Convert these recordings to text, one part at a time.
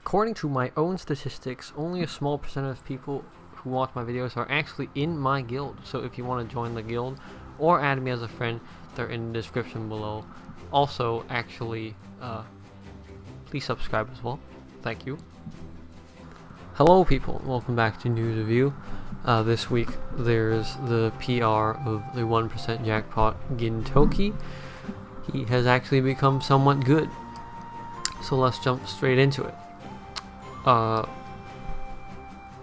According to my own statistics, only a small percent of people who watch my videos are actually in my guild. So if you want to join the guild or add me as a friend, they're in the description below. Also, actually, please subscribe as well. Thank you. Hello people, welcome back to News Review. This week there's the PR of the 1% jackpot Gintoki. He has actually become somewhat good. So let's jump straight into it. The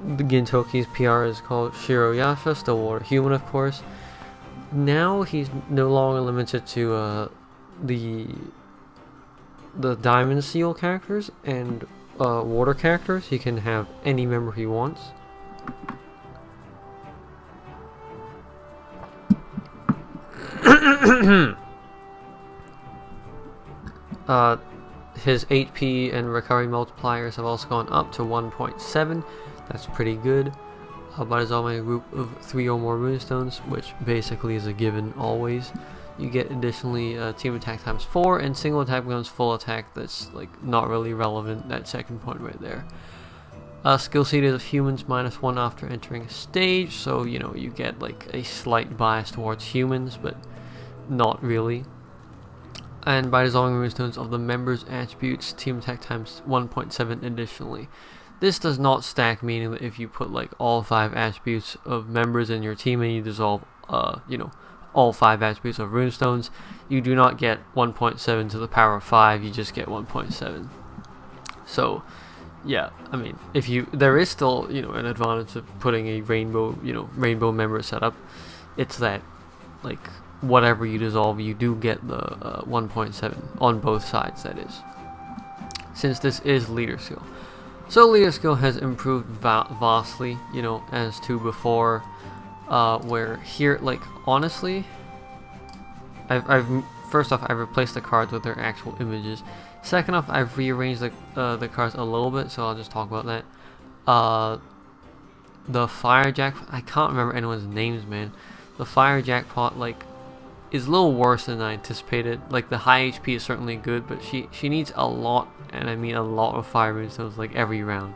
Gintoki's PR is called Shiroyasha, still water human of course. Now he's no longer limited to the diamond seal characters and water characters. He can have any member he wants. His HP and recovery multipliers have also gone up to 1.7. That's pretty good. By dissolving a group of 3 or more runestones, which basically is a given always. You get additionally team attack times 4, and single attack becomes full attack. That's like not really relevant, that second point right there. Skill seed is humans -1 after entering a stage, so you know you get like a slight bias towards humans, but not really. And by dissolving runestones of the members' attributes, team attack times 1.7 additionally. This does not stack, meaning that if you put like all 5 attributes of members in your team and you dissolve all 5 attributes of runestones, you do not get 1.7 to the power of 5, you just get 1.7. So yeah, I mean, there is still, an advantage of putting a rainbow member setup. It's that like whatever you dissolve, you do get the 1.7 on both sides, that is, since this is leader skill. So leader skill has improved vastly, as to before, where here, like, honestly, first off, I've replaced the cards with their actual images. Second off, I've rearranged the cards a little bit, so I'll just talk about that. The fire jackpot, I can't remember anyone's names, man. The fire jackpot, like, is a little worse than I anticipated. Like, the high HP is certainly good, but she needs a lot, and I mean a lot of fire runestones, like, every round.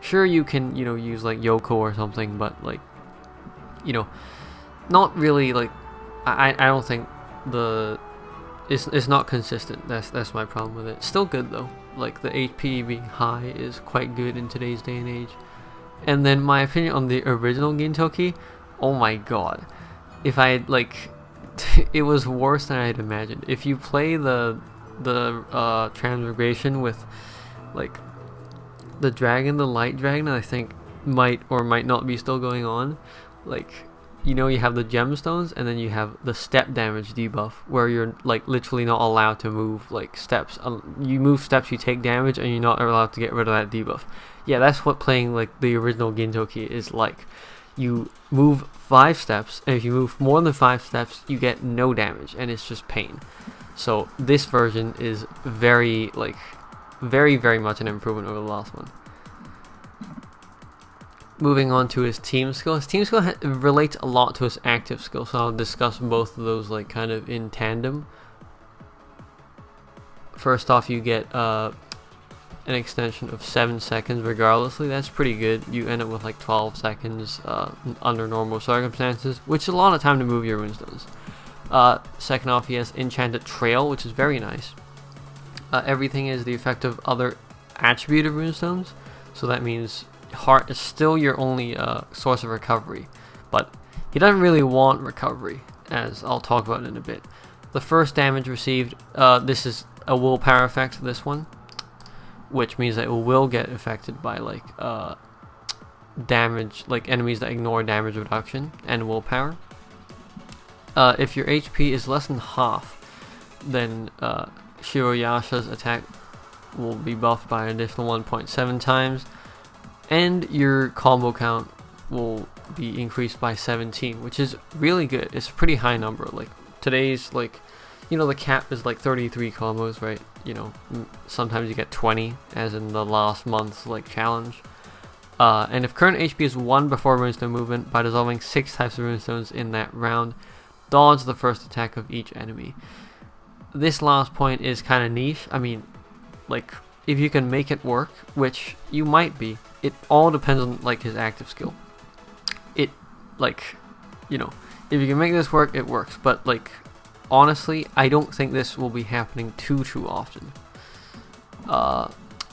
Sure, you can, use, like, Yoko or something, but, like, not really, like, I don't think it's not consistent. That's my problem with it. Still good, though. Like, the HP being high is quite good in today's day and age. And then my opinion on the original Gintoki, oh my god. If I had, like, it was worse than I had imagined. If you play the transmigration with like the light dragon, I think might or might not be still going on. Like, you have the gemstones, and then you have the step damage debuff, where you're like literally not allowed to move like steps. You move steps, you take damage, and you're not allowed to get rid of that debuff. Yeah, that's what playing like the original Gintoki is like. You move 5 steps, and if you move more than 5 steps, you get no damage, and it's just pain. So this version is very much an improvement over the last one. Moving on to his team skill. His team skill relates a lot to his active skill, so I'll discuss both of those like kind of in tandem. First off, you get an extension of 7 seconds regardlessly. That's pretty good. You end up with like 12 seconds under normal circumstances, which is a lot of time to move your runestones. Second off, he has Enchanted Trail, which is very nice. Everything is the effect of other attributed runestones, so that means heart is still your only source of recovery, but he doesn't really want recovery, as I'll talk about in a bit. The first damage received, this is a willpower effect, this one, which means that it will get affected by like damage, like enemies that ignore damage reduction and willpower. If your HP is less than half, then Shiroyasha's attack will be buffed by an additional 1.7 times, and your combo count will be increased by 17, which is really good. It's a pretty high number. Like today's, like, the cap is like 33 combos, right? Sometimes you get 20, as in the last month's like challenge. And if current HP is 1 before runestone movement, by dissolving 6 types of runestones in that round, dodge the first attack of each enemy. This last point is kind of niche. I mean, like, if you can make it work, which you might be, it all depends on like his active skill. It, like, you know, if you can make this work, it works. But like, honestly, I don't think this will be happening too often.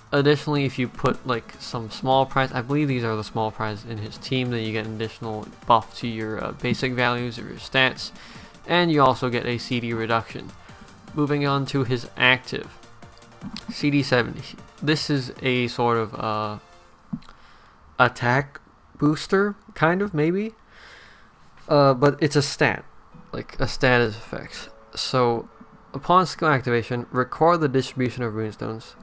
Additionally, if you put like some small prize, I believe these are the small prizes in his team, then you get an additional buff to your basic values or your stats, and you also get a CD reduction. Moving on to his active, CD7. This is a sort of attack booster, kind of, maybe, but it's a stat, like a status effect. So upon skill activation, record the distribution of runestones.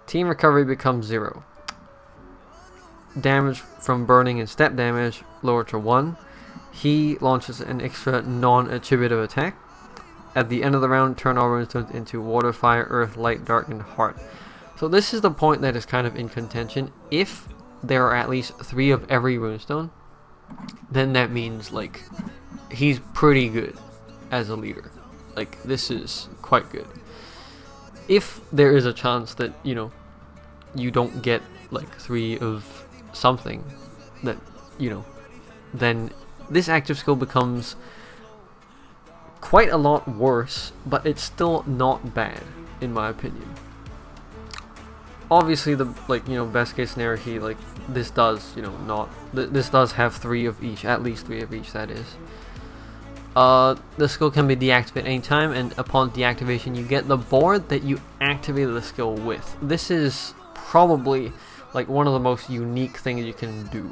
Team recovery becomes 0. Damage from burning and step damage lowered to 1. He launches an extra non-attributive attack. At the end of the round, turn all runestones into water, fire, earth, light, dark, and heart. So this is the point that is kind of in contention. If there are at least 3 of every runestone, then that means like he's pretty good as a leader. Like, this is quite good. If there is a chance that, you know, you don't get like 3 of something, that, you know, then this active skill becomes quite a lot worse, but it's still not bad in my opinion. Obviously, the, like, you know, best case scenario, he, like, this does, you know, this does have 3 of each, at least 3 of each, that is. The skill can be deactivated anytime, and upon deactivation you get the board that you activated the skill with. This is probably like one of the most unique things you can do.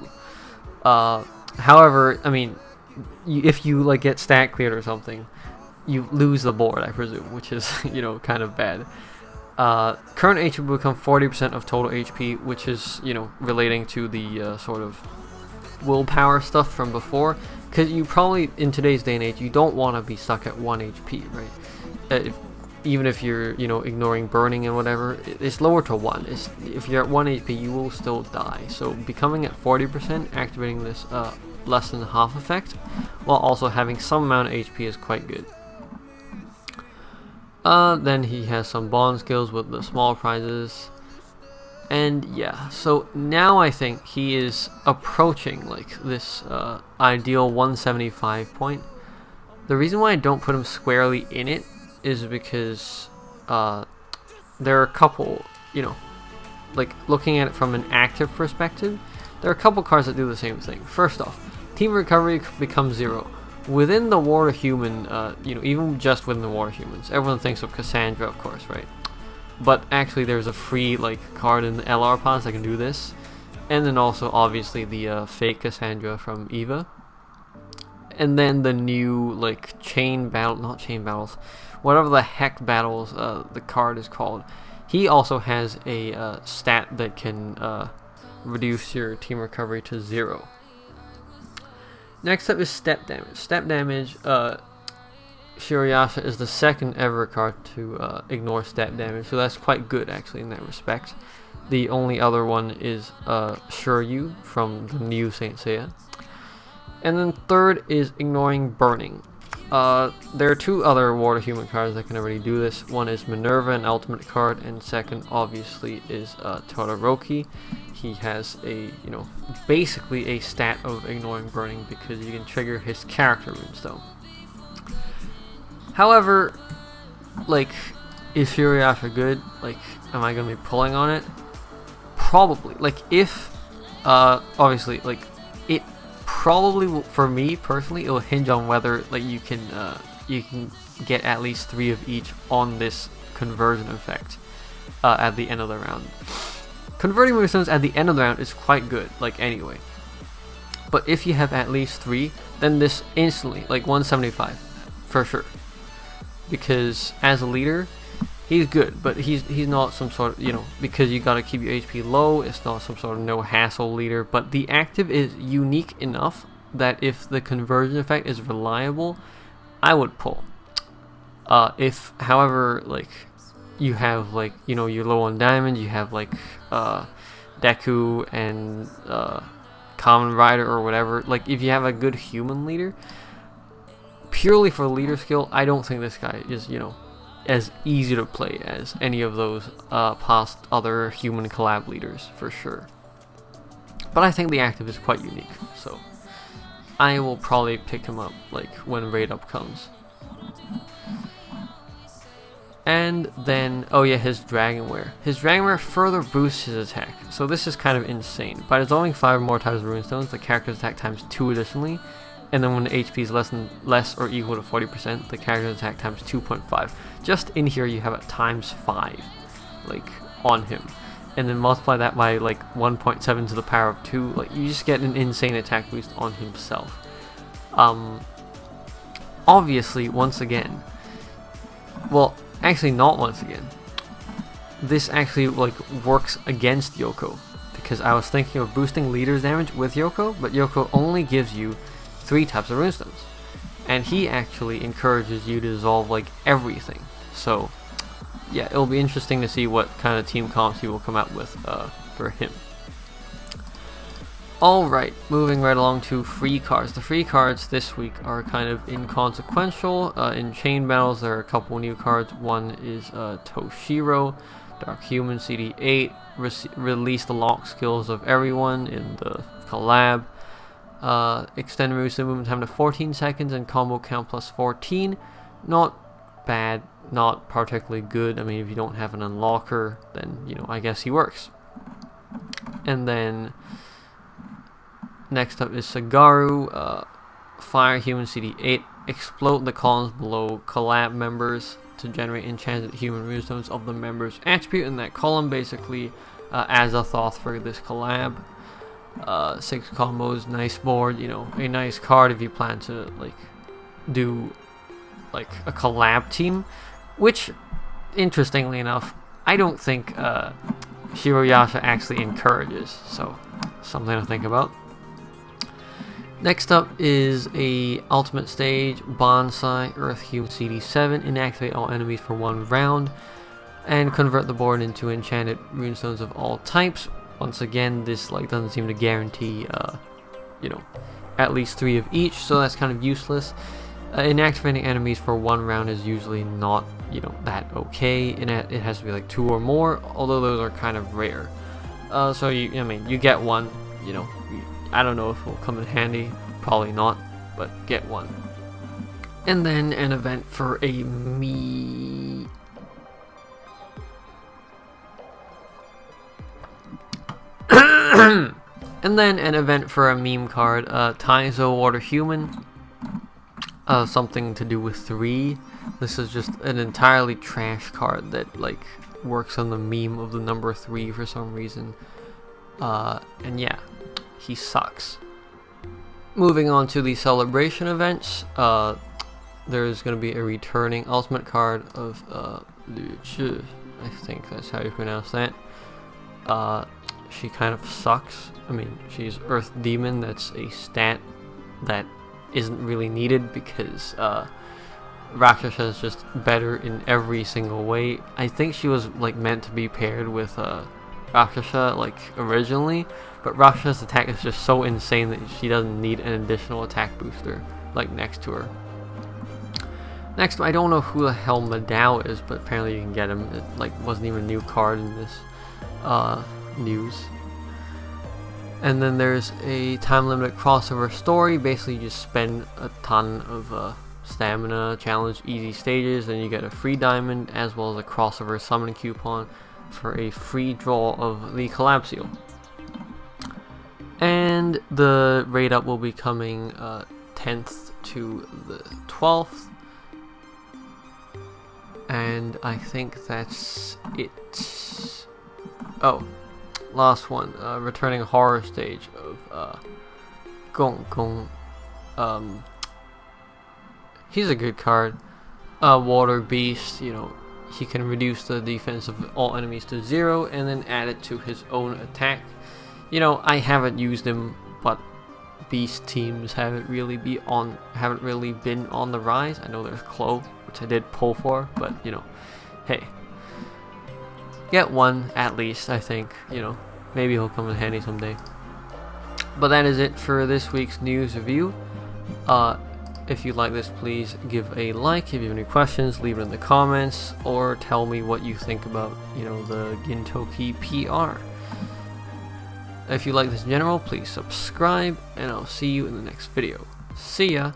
However, I mean, if you like get stat cleared or something, you lose the board, I presume, which is, you know, kind of bad. Current HP will become 40% of total HP, which is, you know, relating to the sort of willpower stuff from before. Because you probably, in today's day and age, you don't want to be stuck at 1 HP, right? Even if you're, you know, ignoring burning and whatever, it's lower to 1. If you're at 1 HP, you will still die. So becoming at 40%, activating this less than half effect, while also having some amount of HP is quite good. Then he has some bond skills with the small prizes. And yeah, so now I think he is approaching like this ideal 175 point. The reason why I don't put him squarely in it is because there are a couple, you know, like looking at it from an active perspective, there are a couple cards that do the same thing. First off, team recovery becomes 0. Within the water human, you know, even just within the water humans, everyone thinks of Cassandra, of course, right? But actually there's a free like card in the LR pods that can do this. And then also obviously the fake Cassandra from Eva. And then the new like not chain battles, whatever the heck battles the card is called. He also has a stat that can reduce your team recovery to 0. Next up is step damage. Step damage, Shirayasha is the second ever card to ignore stat damage, so that's quite good actually in that respect. The only other one is Shiryu from the new Saint Seiya. And then third is ignoring burning. There are 2 other water human cards that can already do this. One is Minerva, an ultimate card, and second obviously is Todoroki. He has a, you know, basically a stat of ignoring burning because you can trigger his character runestone. However, like, is Shirayasha good? Like, am I gonna be pulling on it? Probably. Like, if obviously, like, it probably will, for me personally, it will hinge on whether like you can get at least 3 of each on this conversion effect at the end of the round. Converting movestones at the end of the round is quite good, like, anyway. But if you have at least 3, then this instantly, like, 175 for sure. Because as a leader, he's good, but he's not some sort of, you know, because you gotta keep your HP low, it's not some sort of no hassle leader. But the active is unique enough that if the conversion effect is reliable, I would pull. If, however, like, you have, like, you know, you're low on diamond, you have like Deku and Common Rider or whatever, like, if you have a good human leader, purely for leader skill, I don't think this guy is, you know, as easy to play as any of those past other human collab leaders, for sure. But I think the active is quite unique, so I will probably pick him up like when raid up comes. And then, oh yeah, his Dragonware. His Dragonware further boosts his attack, so this is kind of insane. By dissolving 5 more times of Runestones, the character's attack times 2 additionally, and then when the HP is less or equal to 40%, the character's attack times 2.5. Just in here you have it times 5, like, on him. And then multiply that by like 1.7 to the power of 2, like you just get an insane attack boost on himself. Obviously, once again, well, actually not once again, this actually like works against Yoko, because I was thinking of boosting leader's damage with Yoko, but Yoko only gives you 3 types of runestones, and he actually encourages you to dissolve like everything. So yeah, it'll be interesting to see what kind of team comps he will come out with for him. Alright, moving right along to free cards. The free cards this week are kind of inconsequential. In chain battles, there are a couple new cards. One is Toshiro, Dark Human, CD8, release the lock skills of everyone in the collab. Extend movement time to 14 seconds and combo count plus 14. Not bad, not particularly good. I mean, if you don't have an unlocker, then, you know, I guess he works. And then next up is Sagaru, Fire Human CD8, explode the columns below collab members to generate enchanted human runestones of the member's attribute, and that column basically adds a thought for this collab. 6 combos, nice board, you know, a nice card if you plan to like do like a collab team, which interestingly enough I don't think Shiroyasha actually encourages, so something to think about. Next up is a ultimate stage, Bonsai Earthquake CD7, inactivate all enemies for 1 round and convert the board into enchanted runestones of all types. Once again, this like doesn't seem to guarantee you know, at least 3 of each, so that's kind of useless. Inactivating enemies for 1 round is usually not, you know, that okay, and it has to be like 2 or more, although those are kind of rare. So I mean, you get 1, you know. I don't know if it will come in handy, probably not, but get 1. And then an event for a me. And then an event for a meme card, Taizo Water Human. Something to do with 3. This is just an entirely trash card that like works on the meme of the number 3 for some reason. And yeah, he sucks. Moving on to the celebration events, there's going to be a returning ultimate card of Luchi. I think that's how you pronounce that. She kind of sucks. I mean, she's Earth Demon. That's a stat that isn't really needed because Rakshasa is just better in every single way. I think she was like meant to be paired with Rakshasa like originally, but Rakshasa's attack is just so insane that she doesn't need an additional attack booster like next to her. Next, I don't know who the hell Madao is, but apparently you can get him. It like wasn't even a new card in this news. And then there's a time limited crossover story. Basically, you just spend a ton of stamina, challenge easy stages, and you get a free diamond as well as a crossover summon coupon for a free draw of the collab seal. And the raid up will be coming 10th to the 12th. And I think that's it. Oh, last one. Returning horror stage of Gong Gong. He's a good card. Water Beast, you know, he can reduce the defense of all enemies to 0 and then add it to his own attack. You know, I haven't used him, but beast teams haven't really been on the rise. I know there's Clo, which I did pull for, but you know, hey, get 1 at least. I think, you know, maybe he'll come in handy someday. But that is it for this week's news review. If you like this, please give a like. If you have any questions, leave it in the comments, or tell me what you think about, the Gintoki PR. If you like this in general, please subscribe, and I'll see you in the next video. See ya!